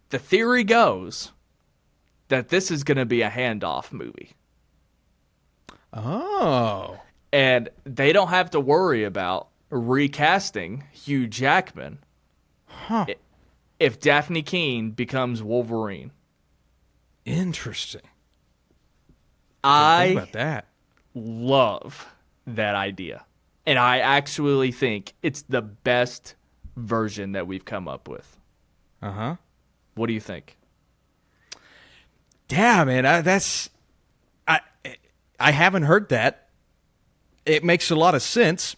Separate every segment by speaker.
Speaker 1: the theory goes that this is going to be a handoff movie.
Speaker 2: Oh.
Speaker 1: And they don't have to worry about recasting Hugh Jackman if Daphne Keane becomes Wolverine.
Speaker 2: Interesting.
Speaker 1: I
Speaker 2: think about that.
Speaker 1: love that idea. And I actually think it's the best version that we've come up with.
Speaker 2: Uh-huh.
Speaker 1: What do you think?
Speaker 2: Yeah, man, I haven't heard that. It makes a lot of sense.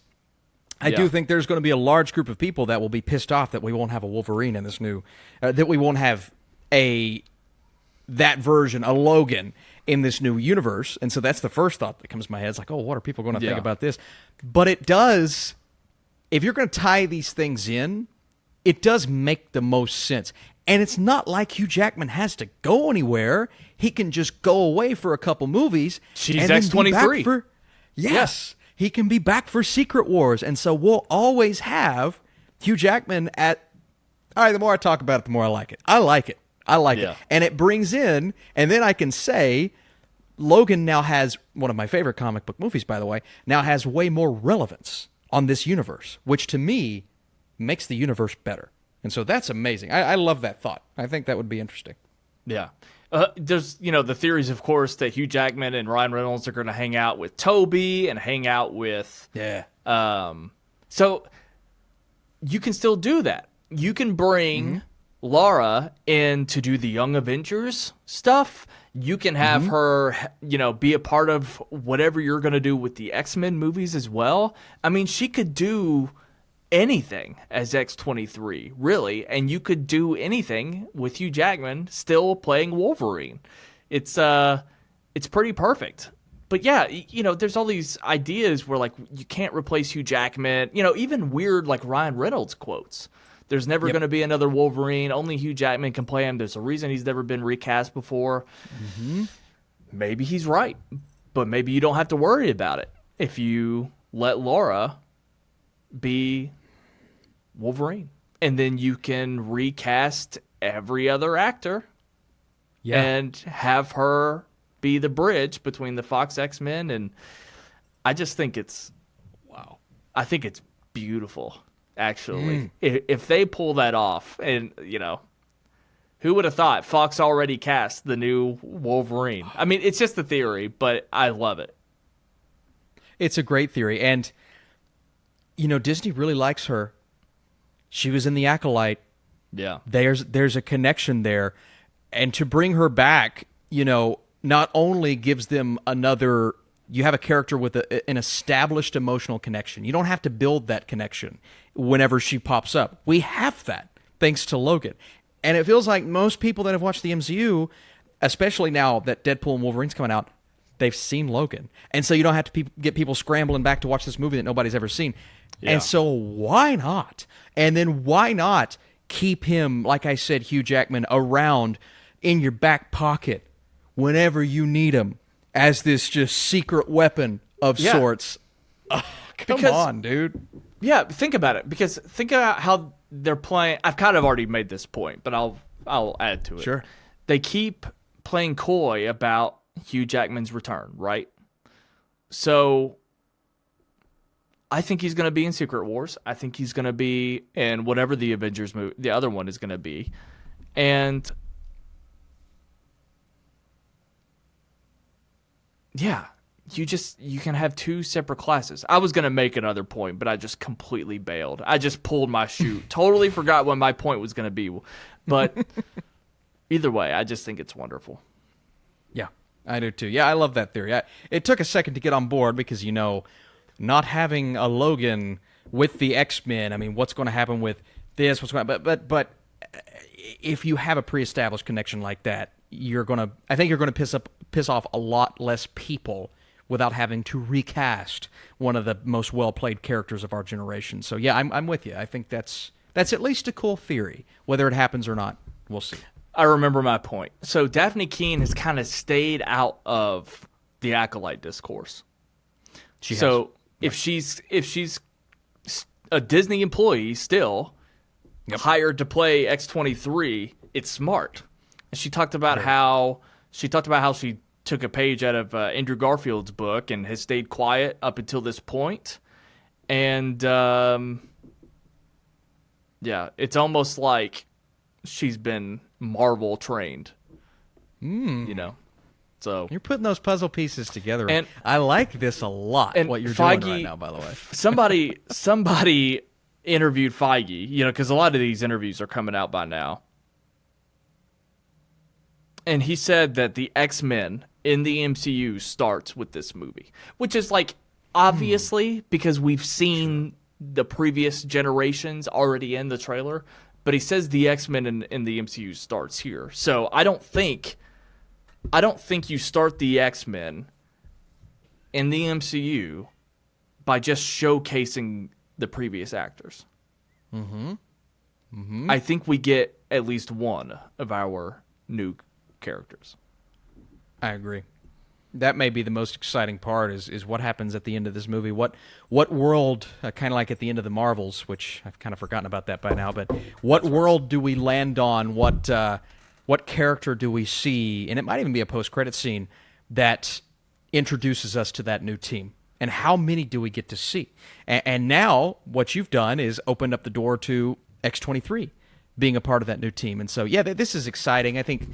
Speaker 2: I do think there's going to be a large group of people that will be pissed off that we won't have a Wolverine in this new, that we won't have that version, a Logan, in this new universe. And so that's the first thought that comes to my head. It's like, oh, what are people going to think about this? But it does, if you're going to tie these things in, it does make the most sense. And it's not like Hugh Jackman has to go anywhere. He can just go away for a couple movies.
Speaker 1: She's X-23.
Speaker 2: Yes. He can be back for Secret Wars. And so we'll always have Hugh Jackman at... All right, the more I talk about it, the more I like it. I like it. And it brings in... And then I can say... Logan now has... One of my favorite comic book movies, by the way. Now has way more relevance on this universe. Which, to me, makes the universe better. And so that's amazing. I love that thought. I think that would be interesting.
Speaker 1: Yeah. There's, the theories, of course, that Hugh Jackman and Ryan Reynolds are going to hang out with Toby and hang out with...
Speaker 2: Yeah.
Speaker 1: So you can still do that. You can bring Laura in to do the Young Avengers stuff. You can have her, be a part of whatever you're going to do with the X-Men movies as well. I mean, she could do anything as X-23, really, and you could do anything with Hugh Jackman still playing Wolverine. It's pretty perfect. But yeah, there's all these ideas where like you can't replace Hugh Jackman. Even weird like Ryan Reynolds quotes. There's never going to be another Wolverine. Only Hugh Jackman can play him. There's a reason he's never been recast before. Maybe he's right, but maybe you don't have to worry about it if you let Laura be Wolverine, and then you can recast every other actor and have her be the bridge between the Fox X-Men. And I just think it's I think it's beautiful, actually. If they pull that off, and who would have thought Fox already cast the new Wolverine? I mean, it's just a theory, but I love it.
Speaker 2: It's a great theory, and Disney really likes her. She was in The Acolyte.
Speaker 1: Yeah.
Speaker 2: There's a connection there. And to bring her back, not only gives them another... You have a character with an established emotional connection. You don't have to build that connection whenever she pops up. We have that, thanks to Logan. And it feels like most people that have watched the MCU, especially now that Deadpool and Wolverine's coming out, they've seen Logan. And so you don't have to get people scrambling back to watch this movie that nobody's ever seen. Yeah. And so why not? And then why not keep him, like I said, Hugh Jackman, around in your back pocket whenever you need him as this just secret weapon of sorts? Oh, come on, dude.
Speaker 1: Yeah, think about it. Because think about how they're playing. I've kind of already made this point, but I'll add to it.
Speaker 2: Sure.
Speaker 1: They keep playing coy about Hugh Jackman's return, right? So I think he's going to be in Secret Wars. I think he's going to be in whatever the Avengers movie, the other one is going to be. And yeah, you can have two separate classes. I was going to make another point, but I just completely bailed. I just pulled my chute. Totally forgot what my point was going to be. But either way, I just think it's wonderful.
Speaker 2: Yeah, I do too. Yeah, I love that theory. It took a second to get on board because, not having a Logan with the X-Men, I mean, what's going to happen with this? What's going to but if you have a pre-established connection like that, I think you're going to piss off a lot less people without having to recast one of the most well-played characters of our generation. So yeah, I'm with you. I think that's at least a cool theory. Whether it happens or not, we'll see.
Speaker 1: I remember my point. So Daphne Keane has kind of stayed out of the Acolyte discourse.
Speaker 2: She has.
Speaker 1: If she's a Disney employee still hired to play X-23, it's smart. And she talked about how she took a page out of Andrew Garfield's book and has stayed quiet up until this point. And yeah, it's almost like she's been Marvel trained. You know. So
Speaker 2: you're putting those puzzle pieces together.
Speaker 1: And
Speaker 2: I like this a lot,
Speaker 1: and
Speaker 2: what you're
Speaker 1: Feige,
Speaker 2: doing right now, by the way.
Speaker 1: Somebody interviewed Feige, you know, because a lot of these interviews are coming out by now. And he said that the X-Men in the MCU starts with this movie, which is like, obviously, because we've seen the previous generations already in the trailer, but he says the X-Men in the MCU starts here. So I don't think you start the X-Men in the MCU by just showcasing the previous actors. I think we get at least one of our new characters.
Speaker 2: I agree. That may be the most exciting part is what happens at the end of this movie. What world, kind of like at the end of the Marvels, which I've kind of forgotten about that by now, but what world do we land on? What character do we see? And it might even be a post-credit scene that introduces us to that new team. And how many do we get to see? And now what you've done is opened up the door to X-23 being a part of that new team. And so, yeah, this is exciting. I think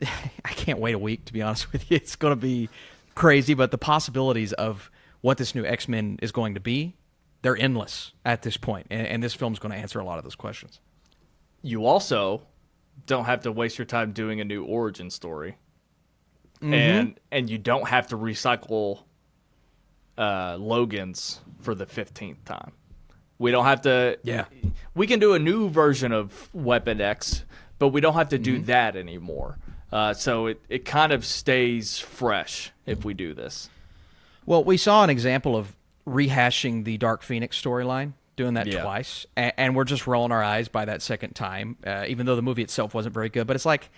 Speaker 2: I can't wait a week, to be honest with you. It's going to be crazy, but the possibilities of what this new X-Men is going to be, they're endless at this point. And this film's going to answer a lot of those questions.
Speaker 1: You also don't have to waste your time doing a new origin story. And you don't have to recycle Logan's for the 15th time. We don't have to...
Speaker 2: Yeah.
Speaker 1: We can do a new version of Weapon X, but we don't have to do that anymore. So it kind of stays fresh if we do this.
Speaker 2: Well, we saw an example of rehashing the Dark Phoenix storyline, doing that twice, and we're just rolling our eyes by that second time, even though the movie itself wasn't very good. But it's like,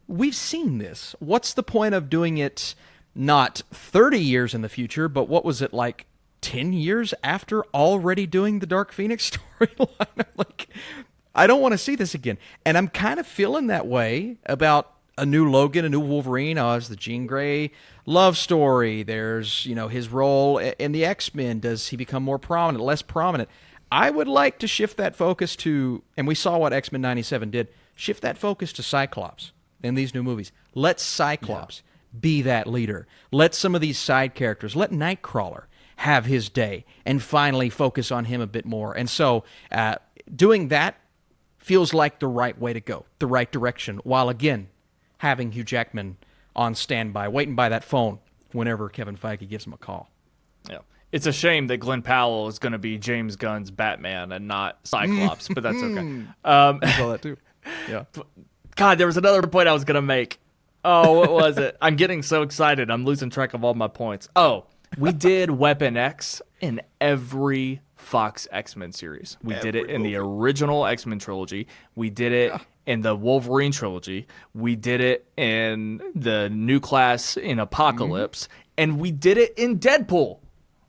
Speaker 2: we've seen this. What's the point of doing it not 30 years in the future, but what was it, like 10 years after already doing the Dark Phoenix storyline? I'm like, I don't want to see this again. And I'm kind of feeling that way about a new Logan, a new Wolverine. Oh, it's the Jean Grey love story. There's, his role in the X-Men. Does he become more prominent, less prominent? I would like to shift that focus to, and we saw what X-Men 97 did, shift that focus to Cyclops in these new movies. Let Cyclops be that leader. Let some of these side characters, let Nightcrawler have his day and finally focus on him a bit more. And so doing that feels like the right way to go, the right direction, while again having Hugh Jackman on standby, waiting by that phone whenever Kevin Feige gives him a call.
Speaker 1: Yeah. It's a shame that Glenn Powell is going to be James Gunn's Batman and not Cyclops, but that's okay.
Speaker 2: I saw that too. Yeah.
Speaker 1: God, there was another point I was going to make. Oh, what was it? I'm getting so excited. I'm losing track of all my points. Oh, we did Weapon X in every Fox X-Men series. We did it in the original X-Men trilogy. We did it in the Wolverine trilogy. We did it in the New Class in Apocalypse. And we did it in Deadpool.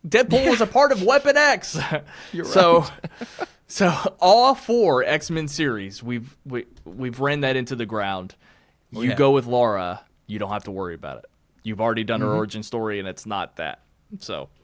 Speaker 1: Deadpool was a part of Weapon X.
Speaker 2: You're right.
Speaker 1: So all 4 X-Men series, we've ran that into the ground. You go with Laura, you don't have to worry about it. You've already done her origin story, and it's not that. So